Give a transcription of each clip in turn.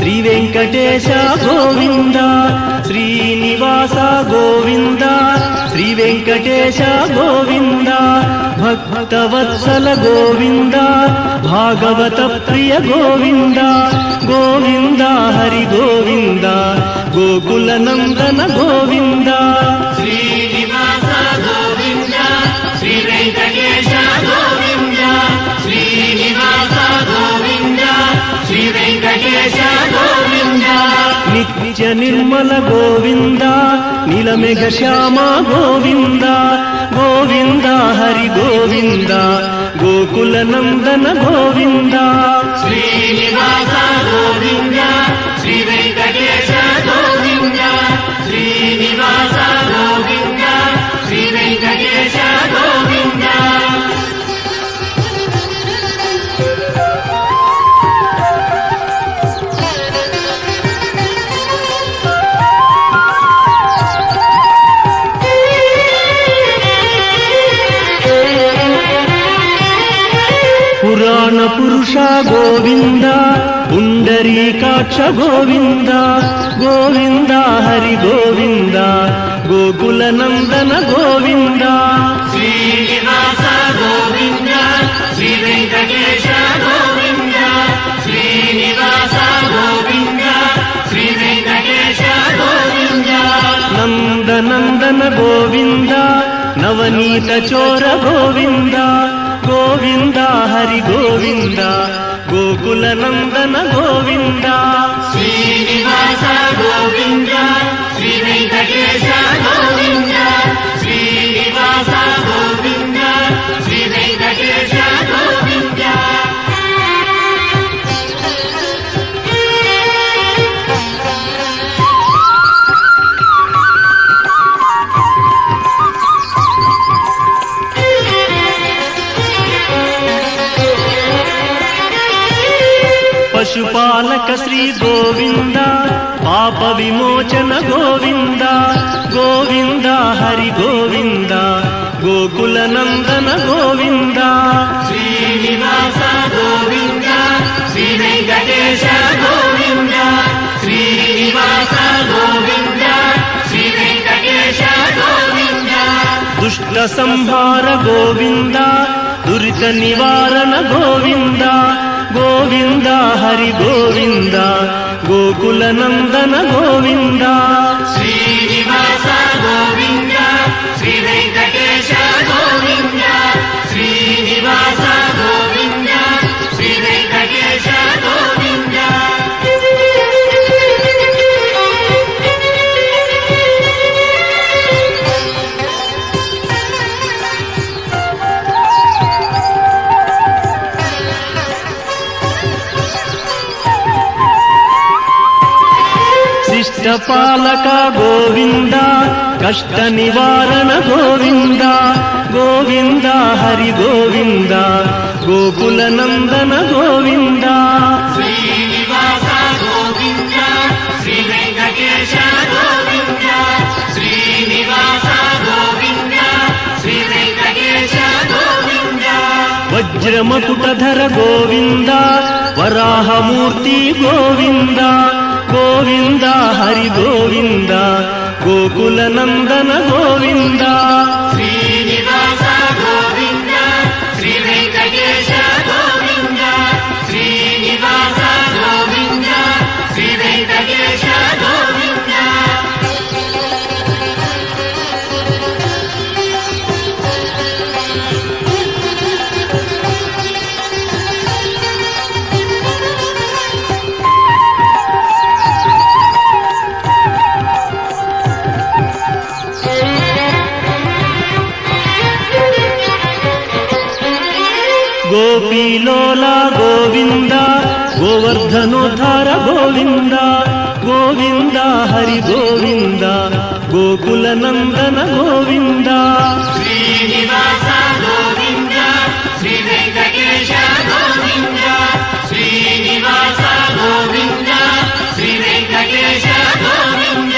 శ్రీ వెంకటేశ గోవింద, శ్రీనివాస గోవింద, శ్రీ వెంకటేశ గోవింద, భక్తవత్సల గోవింద, భాగవత ప్రియ గోవింద, గోవింద హరి గోవింద, గోకుల నందన గోవింద. శ్రీనివాస గోవింద, శ్రీ వెంకటేశ గోవింద, శ్రీనివాస గోవింద, శ్రీ వెంకటేశ గోవింద. నిత్య నిర్మల గోవింద, నీలమేఘ శ్యామ గోవింద, గోవింద హరి గోవింద, గోకుల నందన గోవింద. శ్రీనివాస గోవింద, శ్రీ వెంకటేశ గోవింద, శ్రీనివాస గోవింద, శ్రీ వెంకటేశ గోవింద. పురాణ పురుష గోవింద, పుండరీకాక్ష గోవింద, గోవింద హరి గోవింద, గోకుల నందన గోవింద. శ్రీనివాస గోవింద, శ్రీ వెంకటేశ గోవింద, శ్రీనివాస గోవింద, శ్రీ వెంకటేశ గోవింద. నందనందన గోవింద, నవనీత చోర గోవింద, గోవింద హరి గోవింద, గోకుల నందన గోవింద. శ్రీనివాస గోవింద, శ్రీ వెంకటేశ గోవింద, శ్రీనివాస గోవింద, శ్రీ వెంకటేశ గోవింద. పశుపాలక శ్రీ గోవింద, పాప విమోచన గోవింద, గోవింద హరి గోవింద, గోకుల నందన గోవింద. శ్రీనివాస గోవింద, శ్రీ వెంకటేశ గోవింద, శ్రీనివాస గోవింద, శ్రీ వెంకటేశ గోవింద. దుష్ట సంహార గోవింద, దురిత నివారణ గోవింద, గోవింద హరి గోవింద, గోకుల నందన గోవింద. శ్రీనివాస గోవింద, శ్రీ వెంకటేశ గోవింద, శ్రీనివాస గోవింద, శ్రీ వెంకటేశ గోవింద. శిష్టపాలక గోవింద, కష్ట నివారణ గోవింద, గోవింద హరి గోవింద, గోకుల నందన గోవింద. శ్రీనివాస గోవింద, శ్రీ వెంకటేశ గోవింద, శ్రీనివాస గోవింద, శ్రీ వెంకటేశ గోవింద. వజ్రమకుటధర గోవింద, వరాహమూర్తి గోవింద, గోవింద హరి గోవింద, గోకుల నందన గోవింద. శ్రీనివాస గోవింద, శ్రీ వెంకటేశ గోవింద, శ్రీనివాస గోవింద, శ్రీ వెంకటేశ గోవింద. గోపీలోల గోవింద, గోవర్ధనోద్ధార గోవింద, గోవింద హరి గోవింద, గోకుల నందన గోవింద. శ్రీనివాస గోవింద, శ్రీ వెంకటేశ గోవింద, శ్రీనివాస గోవింద, శ్రీ వెంకటేశ గోవింద.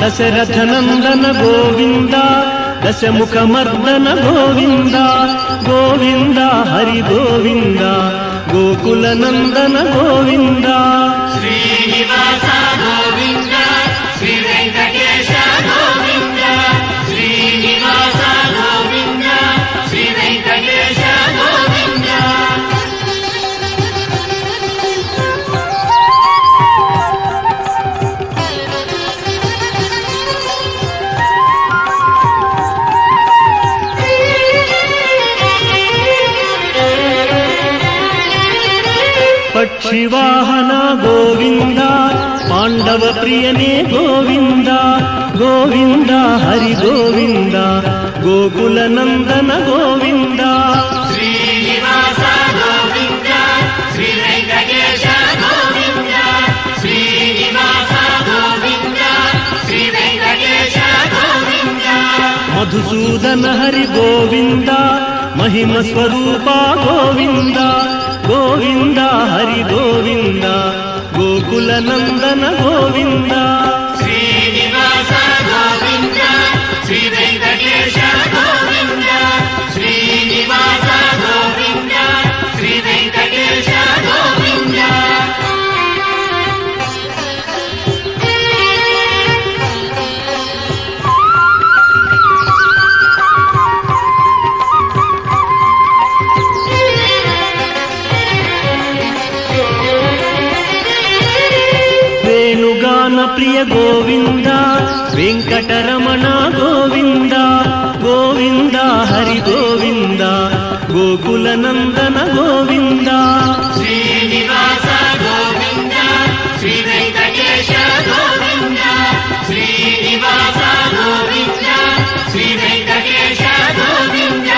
దశరథ నందన గోవింద, దశముఖమర్దన గోవింద, గోవింద హరి గోవింద, గోకుల నందన గోవింద. శ్రీనివాస పక్షివాహన గోవింద పాండవ ప్రియనే గోవింద గోవింద హరి గోవింద గోకుల నందన గోవింద శ్రీనివాస గోవింద శ్రీ వెంకటేశ గోవింద శ్రీనివాస గోవింద శ్రీ వెంకటేశ గోవింద మధుసూదన హరి గోవింద మహిమ స్వరూప గోవింద గోవింద హరి గోవింద గోకుల నందన గోవింద శ్రీనివాస గోవింద శ్రీ వెంకటేశ గోవింద శ్రీనివాస గోవింద శ్రీ వెంకటేశ గోవింద వేణుగాన ప్రియ గోవింద వెంకటరమణ గోవింద గోవింద హరి గోవింద గోకుల నందన గోవింద శ్రీనివాస గోవింద శ్రీ వెంకటేశ గోవింద శ్రీనివాస గోవింద శ్రీ వెంకటేశ గోవింద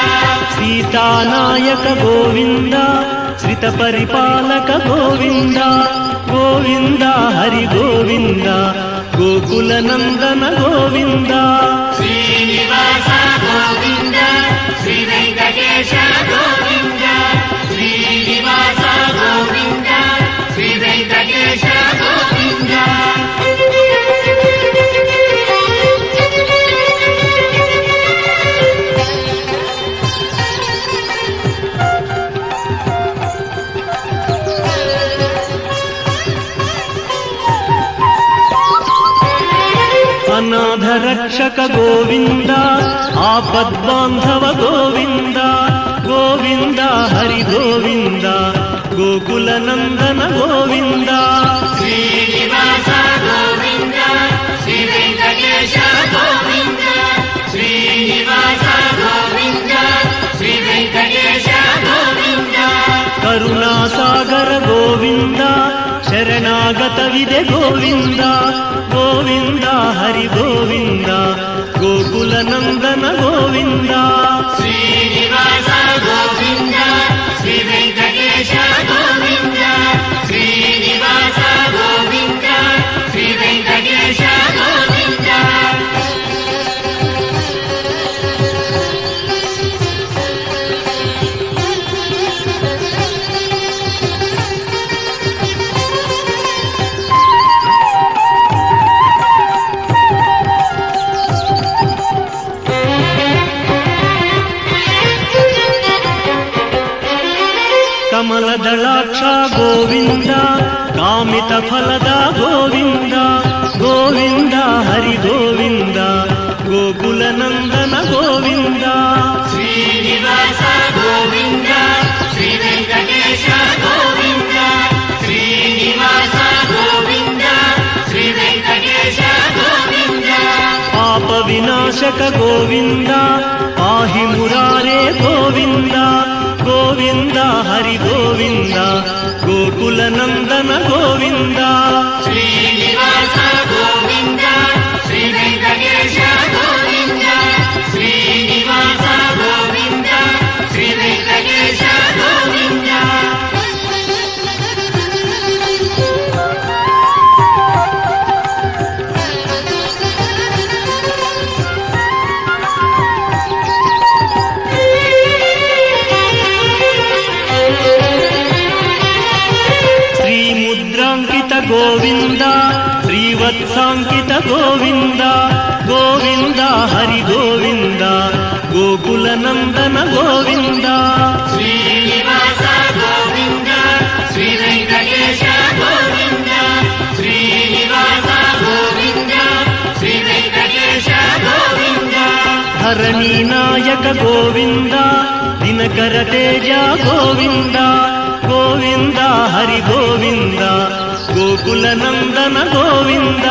సీతానాయక గోవింద శ్రిత పరిపాలక గోవింద గోవింద హరి గోవింద గోకుల నందన గోవింద శ్రీనివాస గోవింద శ్రీ వెంకటేశ గోవింద శ్రీనివాస గోవింద శ్రీ వెంకటేశ గోవింద అనాథ రక్షక గోవింద ఆపద్బాంధవ గోవింద గోవింద హరి గోవింద గోకుల నందన గోవింద శ్రీనివాస గోవింద శ్రీ వెంకటేశ గోవింద శ్రీనివాస గోవింద శ్రీ వెంకటేశ గోవింద కరుణాసాగర గోవింద శరణాగత విదే గోవింద గోవింద హరి గోవింద గోకుల నందన గోవింద శ్రీనివాస గోవింద శ్రీ వెంకటేశ గోవింద శ్రీనివాస గోవింద శ్రీ వెంకటేశ గోవింద కమలదళాక్ష గోవింద కామిత ఫలద గోవింద గోవింద హరి గోవింద గోకుల నందన గోవింద శ్రీనివాస గోవింద శ్రీ వెంకటేశ గోవింద శ్రీనివాస గోవింద శ్రీ వెంకటేశ గోవింద పాప వినాశక గోవింద పాహి మురారే గోవింద గోవింద హరి గోవింద గోకుల నందన గోవింద శ్రీనివాస గోవింద శ్రీ వెంకటేశ గోవింద శ్రీనివాస గోవింద శ్రీ వెంకటేశ గోవింద శ్రీముద్రాంకిత గోవింద శ్రీవత్సాంకిత గోవింద గోవింద హరి గోవింద గోకుల నందన గోవింద శ్రీనివాస గోవింద శ్రీ వెంకటేశ గోవింద శ్రీనివాస గోవింద శ్రీ వెంకటేశ గోవింద ధరణీ నాయక గోవింద దినకర తేజ గోవింద గోవింద హరి గోవింద గోకుల నందన గోవింద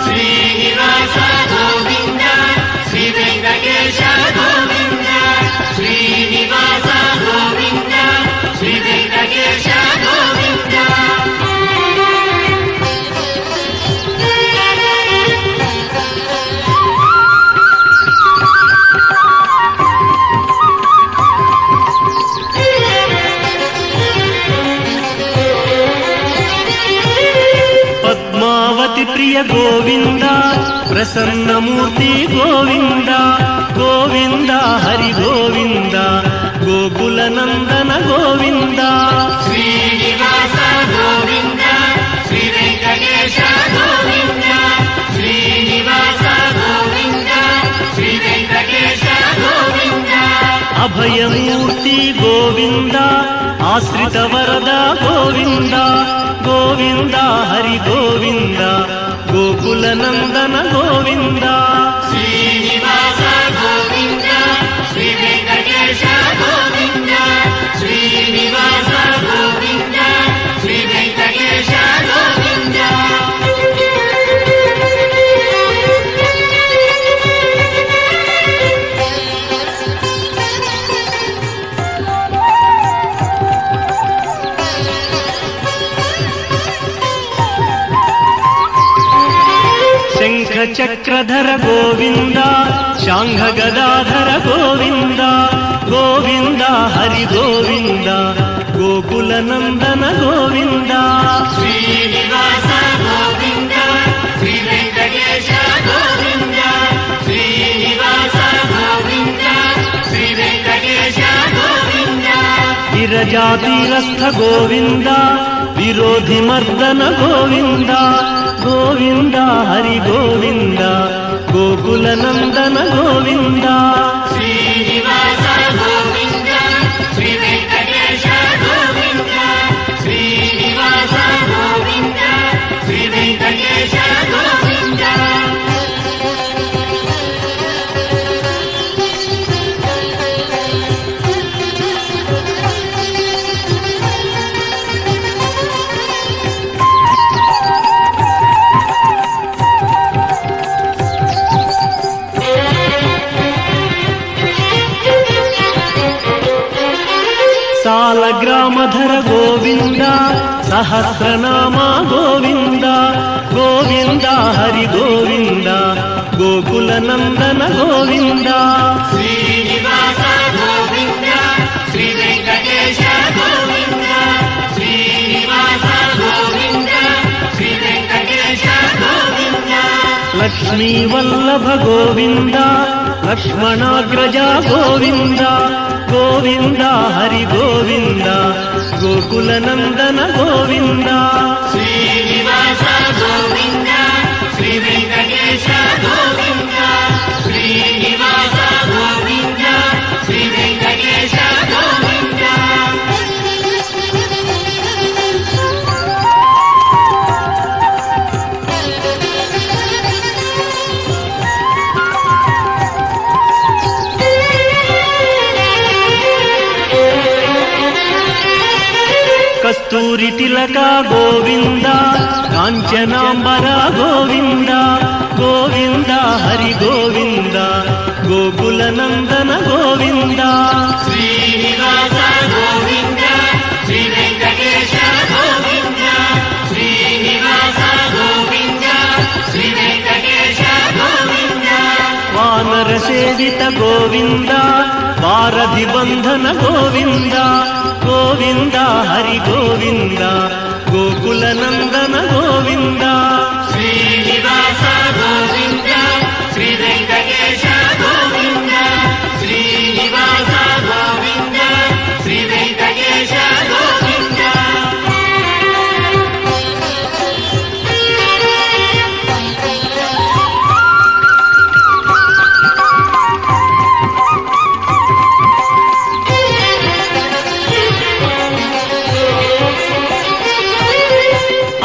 శ్రీనివాస గోవింద శ్రీ వెంకటేశ గోవింద శ్రీనివాస గోవింద శ్రీ వెంకటేశ గోవింద పద్మావతి ప్రియ గోవింద ప్రసన్నమూర్తి గోవింద గోవింద హరి గోవింద గోకుల నందన గోవింద శ్రీనివాస గోవింద శ్రీ వెంకటేశ గోవింద శ్రీనివాస గోవింద శ్రీ వెంకటేశ గోవింద అభయమూర్తి గోవింద ఆశ్రిత వరద గోవింద గోవింద హరి గోవింద గోకుల నందన గోవింద శ్రీనివాస గోవింద శ్రీ వెంకటేశ గోవింద శ్రీనివాస గోవింద శ్రీ వెంకటేశ గోవింద శంఖ చక్రధర గోవింద శాంఘ గదాధర గోవింద గోవింద హరి గోవింద గోకుల నందన గోవింద శ్రీనివాస గోవింద శ్రీ వెంకటేశ గోవింద శ్రీనివాస గోవింద శ్రీ వెంకటేశ గోవింద విరజాతిరస్థ గోవింద విరోధి మర్దన గోవింద గోవింద హరి గోవింద గోకుల నందన గోవింద శ్రీనివాస గోవింద శ్రీ వెంకటేశ గోవింద శ్రీనివాస గోవింద శ్రీ వెంకటేశ గోవింద సాలగ్రామధర గోవింద సహస్రనామ గోవింద గోవింద హరి గోవింద గోకుల నందన గోవింద శ్రీనివాస గోవింద శ్రీ వెంకటేశ గోవింద శ్రీనివాస గోవింద శ్రీ వెంకటేశ గోవింద లక్ష్మీ వల్లభ గోవింద లక్ష్మణాగ్రజ గోవింద గోవింద హరి గోవింద గోకుల నందన గోవింద శ్రీనివాస గోవింద శ్రీ వెంకటేశ గోవింద శ్రీనివాస గోవింద శ్రీ వెంకటేశ గోవింద కస్తూరి తిలక గోవింద కాంచనాంబర గోవింద గోవింద హరి గోవింద గోకుల నందన గోవింద శ్రీనివాస గోవింద శ్రీ వెంకటేశ గోవింద శ్రీనివాస గోవింద శ్రీ వెంకటేశ గోవింద వానర సేవిత గోవింద వారధి బంధన గోవింద గోవింద హరి గోవింద గోకుల నందన గోవింద శ్రీనివాస గోవింద శ్రీ వెంకటేశ గోవింద శ్రీనివాస గోవింద శ్రీ వెంకటేశ గోవింద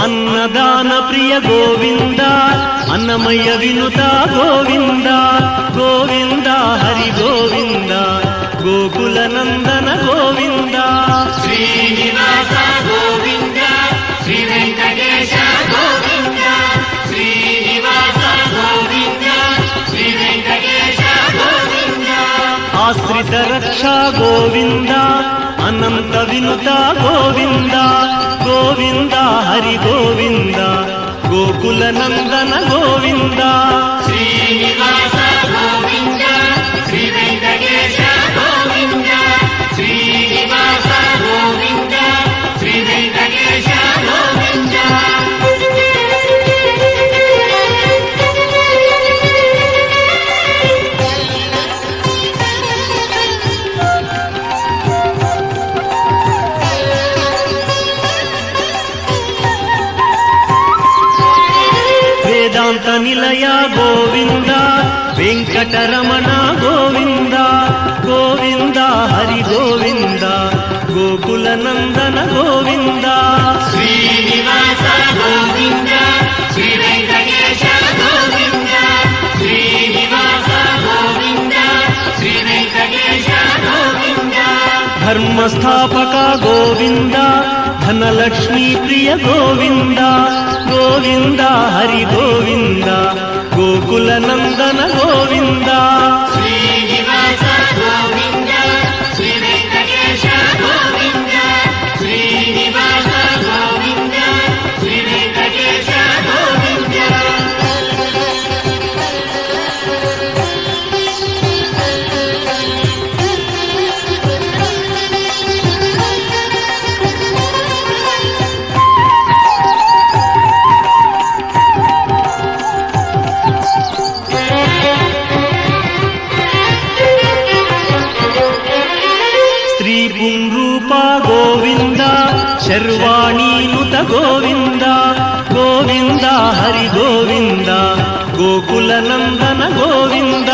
అన్నదాన ప్రియ గోవింద అన్నమయ్య వినుత గోవింద గోవింద హరి గోవింద గోకుల నందన గోవింద శ్రీనివాస గోవింద శ్రీ వెంకటేశ గోవింద శ్రీనివాస గోవింద శ్రీ వెంకటేశ గోవింద ఆశ్రిత రక్షా గోవింద అనంత వినుత గోవింద గోవింద హరి గోవింద గోకుల నందన గోవింద శ్రీనివాస గోవింద శ్రీ వెంకటేశ గోవింద శ్రీనివాస గోవింద శ్రీ వెంకటేశ గోవింద వేదాంత నిలయ గోవింద వెంకటరమణ గోవింద గోవింద హరి గోవింద గోకుల నందన గోవింద శ్రీనివాస గోవింద శ్రీ వెంకటేశ గోవింద శ్రీనివాస గోవింద శ్రీ వెంకటేశ గోవింద ధర్మస్థాపక గోవింద ధనలక్ష్మీ ప్రియ గోవింద గోవింద హరి గోవింద గోకుల నందన గోవింద శ్రీనివాస గోవింద శ్రీ వెంకటేశ గోవింద శ్రీనివాస గోవింద శ్రీ వెంకటేశ గోవింద స్త్రీ పుంరూప గోవింద శర్వాణీనుత గోవింద గోవింద హరి గోవింద గోకుల నందన గోవింద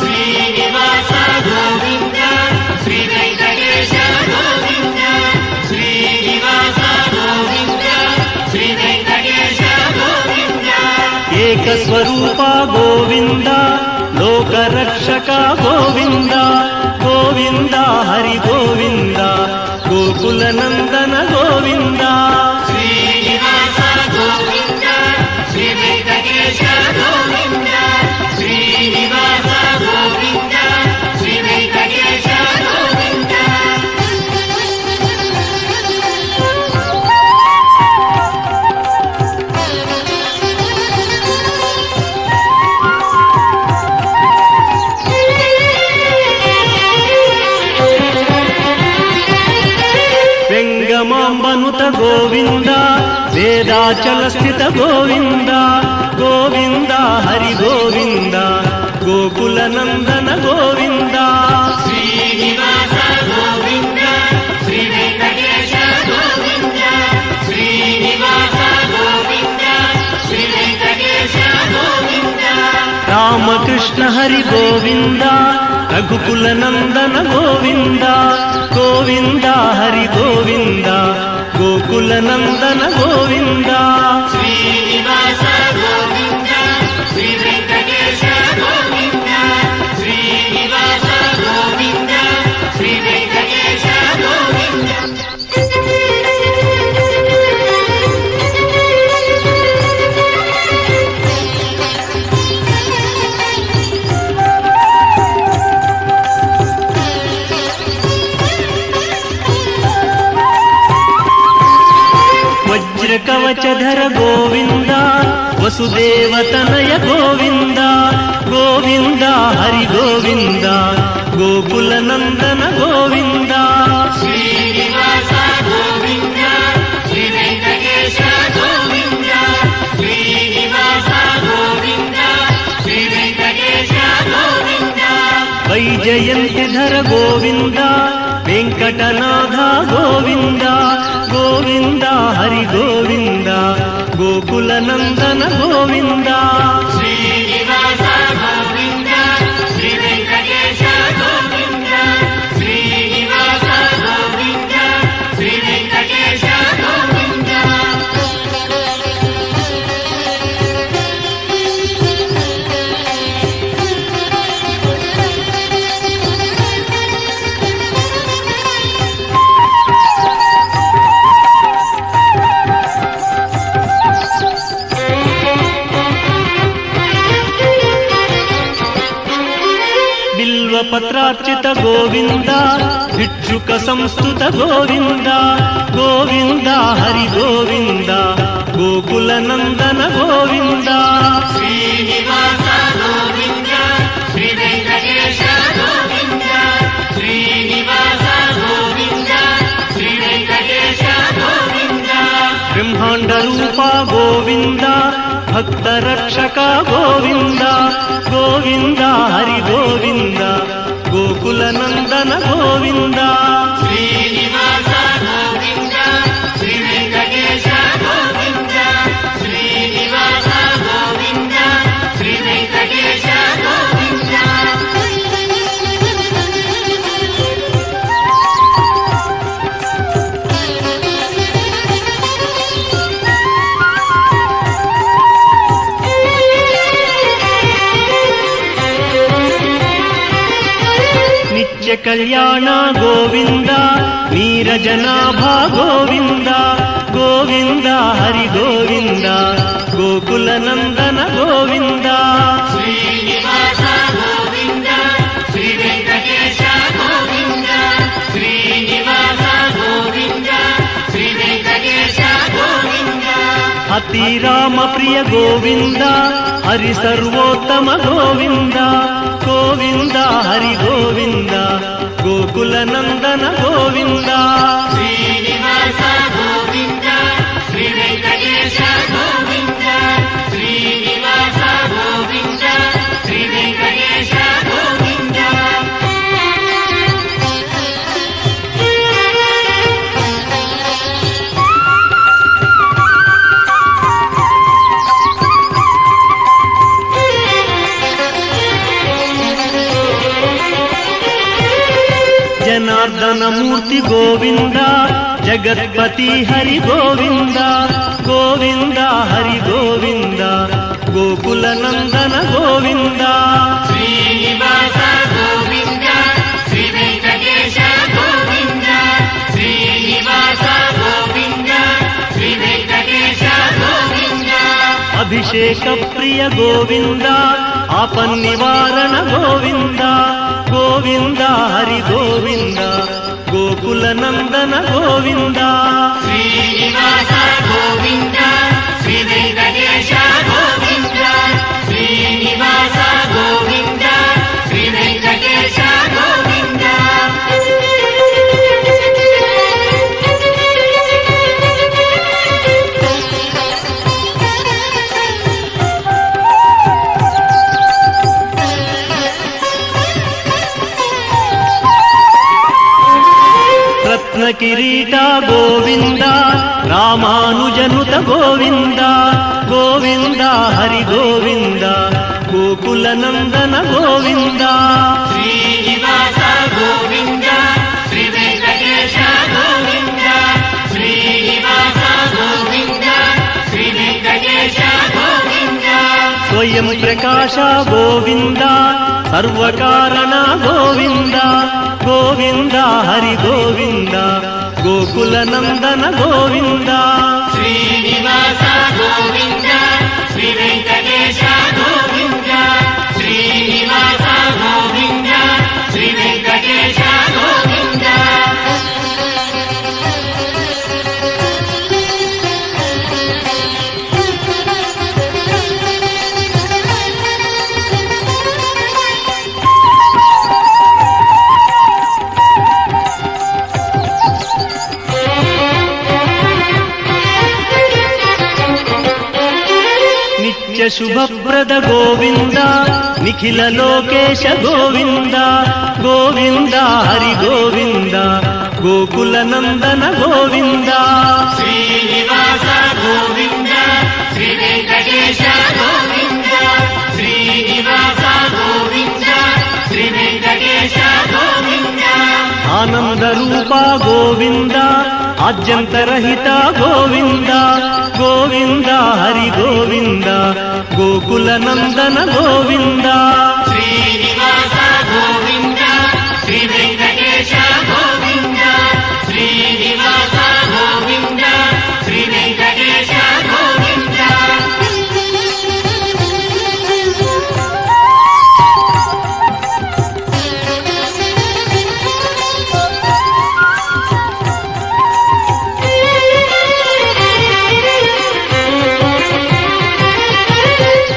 శ్రీనివాస గోవింద శ్రీ వెంకటేశ గోవింద శ్రీనివాస గోవింద శ్రీ వెంకటేశ గోవింద ఏకస్వరూప గోవింద లోకరక్షక గోవింద గోవింద హరి గోవింద గోకుల నందన గోవింద శ్రీనివాస గోవింద శ్రీ వెంకటేశ గోవింద శ్రీనివాస గోవింద శ్రీ వెంకటేశ గోవింద వెంగమాంబనుత గోవింద వేదాచల స్థిత గోవింద గోవింద హరి గోవింద గోకుల నందన గోవింద శ్రీనివాస గోవింద శ్రీ వెంకటేశ గోవింద శ్రీనివాస గోవింద శ్రీ వెంకటేశ గోవింద రామకృష్ణ హరి గోవింద రఘుకుల నందన గోవింద గోవింద హరి గోవింద గోకుల నందన గోవింద శ్రీనివాస గోవింద శ్రీ వెంకటేశ గోవింద శ్రీనివాస గోవింద శ్రీ వెంకటేశ గోవింద వజ్రకవచధర గోవింద వసుదేవతనయ గోవింద గోవింద హరి గోవింద గోకుల నందన గోవింద శ్రీనివాస గోవింద శ్రీ వెంకటేశ గోవింద శ్రీనివాస గోవింద శ్రీ వెంకటేశ గోవింద వైజయంతిధర గోవింద వెంకటనాథ గోవింద గోవింద హరి గోవింద గోకుల నందన గోవింద శ్రీనివాస గోవింద శ్రీ వెంకటేశ గోవింద శ్రీనివాస గోవింద శ్రీ వెంకటేశ గోవింద బిల్వపత్రార్చిత గోవింద భిక్షుక సంస్థుత గోవింద గోవింద హరి గోవింద గోకుల నందన గోవింద శ్రీనివాస గోవింద శ్రీ వెంకటేశ గోవింద శ్రీనివాస గోవింద శ్రీ వెంకటేశ గోవింద బ్రహ్మాండ రూప గోవింద భక్త రక్షక గోవింద గోవింద హరి గోవింద గోకుల నందన గోవింద శ్రీనివాస గోవింద శ్రీ వెంకటేశ గోవింద శ్రీనివాస గోవింద ನಿತ್ಯ ಕಲ್ಯಾಣ ಗೋವಿಂದ ನೀರಜನಾಭ ಗೋವಿಂದ ಗೋವಿಂದ ಹರಿ ಗೋವಿಂದ ಗೋಕುಲ ನಂದನ ಗೋವಿಂದ ಶ್ರೀನಿವಾಸ ಗೋವಿಂದ ಶ್ರೀ ವೆಂಕಟೇಶ ಗೋವಿಂದ ಶ್ರೀನಿವಾಸ ಗೋವಿಂದ ಶ್ರೀ ವೆಂಕಟೇಶ ಗೋವಿಂದ ಅತಿ ರಾಮ ಪ್ರಿಯ ಗೋವಿಂದ ಹರಿ ಸರ್ವೋತ್ತಮ ಗೋವಿಂದ ಗೋವಿಂದ ಹರಿ ಗೋವಿಂದ ಗೋಕುಲ ನಂದನ ಗೋವಿಂದ ಶ್ರೀನಿವಾಸ ಗೋವಿಂದ ಶ್ರೀ ವೆಂಕಟೇಶ ಗೋವಿಂದ ಶ್ರೀನಿವಾಸ ಗೋವಿಂದ ಶ್ರೀ ವೆಂಕಟೇಶ ಗೋವಿಂದ ಜನಾರ್ದನ ಮೂರ್ತಿ ಗೋವಿಂದ ಜಗತ್ಪತಿ ಹರಿ ಗೋವಿಂದ ಗೋವಿಂದ ಹರಿ ಗೋವಿಂದ ಗೋಕುಲ ನಂದನ ಗೋವಿಂದ ಶ್ರೀನಿವಾಸ ಗೋವಿಂದ ಶ್ರೀ ವೆಂಕಟೇಶ ಗೋವಿಂದ ಶ್ರೀನಿವಾಸ ಗೋವಿಂದ ಶ್ರೀ ವೆಂಕಟೇಶ ಗೋವಿಂದ ಅಭಿಷೇಕ ಪ್ರಿಯ ಗೋವಿಂದ ಆಪನ್ನಿವಾರಣ ಗೋವಿಂದ ಗೋವಿಂದ ಹರಿ ಗೋವಿಂದ ಗೋಕುಲ ನಂದನ ಗೋವಿಂದ ಶ್ರೀನಿವಾಸ ಗೋವಿಂದ ಶ್ರೀ ವೆಂಕಟೇಶ ಗೋವಿಂದ ಶ್ರೀನಿವಾಸ ಗೋವಿಂದ ಶ್ರೀ ವೆಂಕಟೇಶ ಗೋವಿಂದ ರತ್ನ ಕಿರೀಟ ಗೋವಿಂದ ರಾಮಾನುಜನುತ ಗೋವಿಂದ ಗೋವಿಂದ ಹರಿ ಗೋವಿಂದ ಗೋಕುಲ ನಂದನ ಗೋವಿಂದ ಶ್ರೀನಿವಾಸ ಗೋವಿಂದ ಶ್ರೀ ವೆಂಕಟೇಶ ಗೋವಿಂದ ಶ್ರೀನಿವಾಸ ಗೋವಿಂದ ಶ್ರೀ ವೆಂಕಟೇಶ ಗೋವಿಂದ ಸ್ವಯಂ ಪ್ರಕಾಶ ಗೋವಿಂದ ಸರ್ವಕಾರಣ ಗೋವಿಂದ ಗೋವಿಂದ ಹರಿ ಗೋವಿಂದ ಗೋಕುಲ ನಂದನ ಗೋವಿಂದ ಶ್ರೀನಿವಾಸ ಗೋವಿಂದ ಶ್ರೀ ವೆಂಕಟೇಶ ಗೋವಿಂದ ಶ್ರೀನಿವಾಸ ಗೋವಿಂದ ಶ್ರೀ ವೆಂಕಟೇಶ ಗೋವಿಂದ ನಿತ್ಯ ಶುಭಪ್ರದ ಗೋವಿಂದ ನಿಖಿಲ ಲೋಕೇಶ ಗೋವಿಂದ ಗೋವಿಂದ ಹರಿ ಗೋವಿಂದ ಗೋಕುಲ ನಂದನ ಗೋವಿಂದ ಶ್ರೀನಿವಾಸ ಗೋವಿಂದ ಶ್ರೀ ವೆಂಕಟೇಶ ಗೋವಿಂದ ಶ್ರೀನಿವಾಸ ಗೋವಿಂದ ಶ್ರೀ ವೆಂಕಟೇಶ ಗೋವಿಂದ ಆನಂದ ರೂಪ ಗೋವಿಂದ ಆದ್ಯಂತರಹಿತ ಗೋವಿಂದ ಗೋವಿಂದ ಹರಿ ಗೋವಿಂದ ಗೋಕುಲ ನಂದನ ಗೋವಿಂದ ಶ್ರೀನಿವಾಸ ಗೋವಿಂದ ಶ್ರೀ ವೆಂಕಟೇಶ ಗೋವಿಂದ ಶ್ರೀನಿವಾಸ ಗೋವಿಂದ ಶ್ರೀ ವೆಂಕಟೇಶ ಗೋವಿಂದ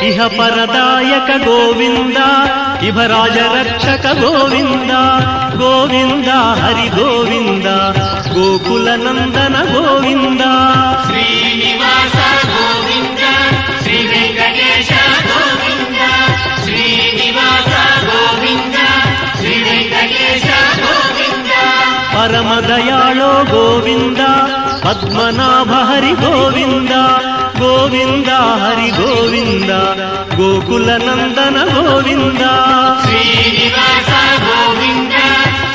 ಇಹ ಪರದಾಯಕ ಗೋವಿಂದ ಇಭರಾಜ ರಕ್ಷಕ ಗೋವಿಂದ ಗೋವಿಂದ ಹರಿ ಗೋವಿಂದ ಗೋಕುಲ ನಂದನ ಗೋವಿಂದ ಶ್ರೀನಿವಾಸ ಗೋವಿಂದ ಶ್ರೀ ವೆಂಕಟೇಶ ಗೋವಿಂದ ಶ್ರೀನಿವಾಸ ಗೋವಿಂದ ಶ್ರೀ ವೆಂಕಟೇಶ ಗೋವಿಂದ ಪರಮ ದಯಾಳೋ ಗೋವಿಂದ ಪದ್ಮನಾಭ ಹರಿ ಗೋವಿಂದ ಗೋವಿಂದ ಹರಿ ಗೋವಿಂದ ಗೋಕುಲ ನಂದನ ಗೋವಿಂದ ಶ್ರೀನಿವಾಸ ಗೋವಿಂದ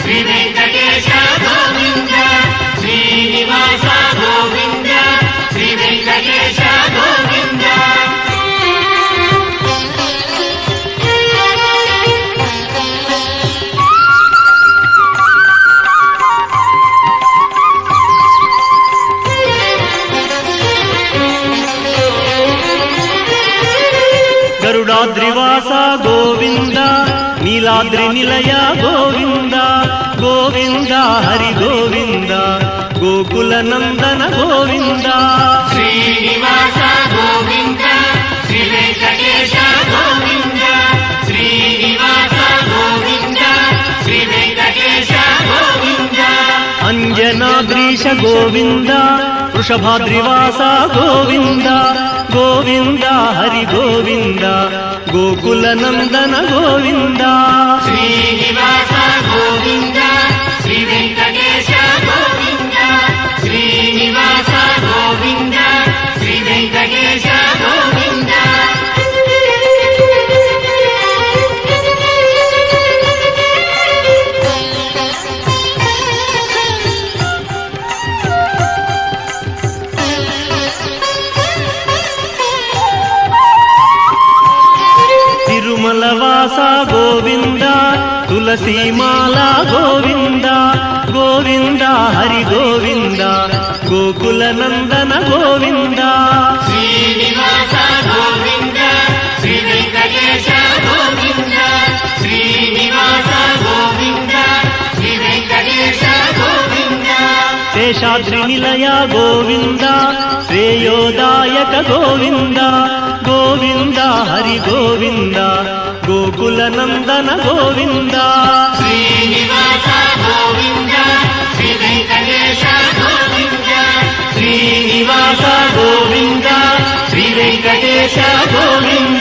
ಶ್ರೀ ವೆಂಕಟೇಶ ಗೋವಿಂದ ಶ್ರೀನಿವಾಸ ಗೋವಿಂದ ಶ್ರೀ ವೆಂಕಟೇಶ ಗೋವಿಂದ గరుడాద్రివాస గోవింద నీలాద్రి నిలయ గోవింద గోవింద హరి గోవింద గోకుల నందన గోవింద శ్రీనివాస గోవింద శ్రీ వెంకటేశ గోవింద శ్రీనివాస గోవింద శ్రీ వెంకటేశ గోవింద అంజనాద్రీశ గోవింద వృషభాద్రివాస గోవింద గోవింద హరి గోవింద గోకుల నందన గోవింద శ్రీనివాస గోవింద శ్రీ వెంకటేశ గోవింద శ్రీనివాస గోవింద శ్రీ వెంకటేశ గోవింద తిరుమలవాస గోవింద తులసీమాల గోవింద గోవింద హరి గోవింద గోకుల నందన గోవింద శ్రీనివాస గోవింద శ్రీ వెంకటేశ గోవింద శ్రీనివాస గోవింద శ్రీ వెంకటేశ గోవింద శేషాద్రి నిలయ గోవింద శ్రేయోదాయక గోవింద గోవింద హరి గోవింద గోకుల నందన గోవింద శ్రీనివాస గోవింద శ్రీ వెంకటేశ గోవింద శ్రీనివాస గోవింద శ్రీ వెంకటేశ గోవింద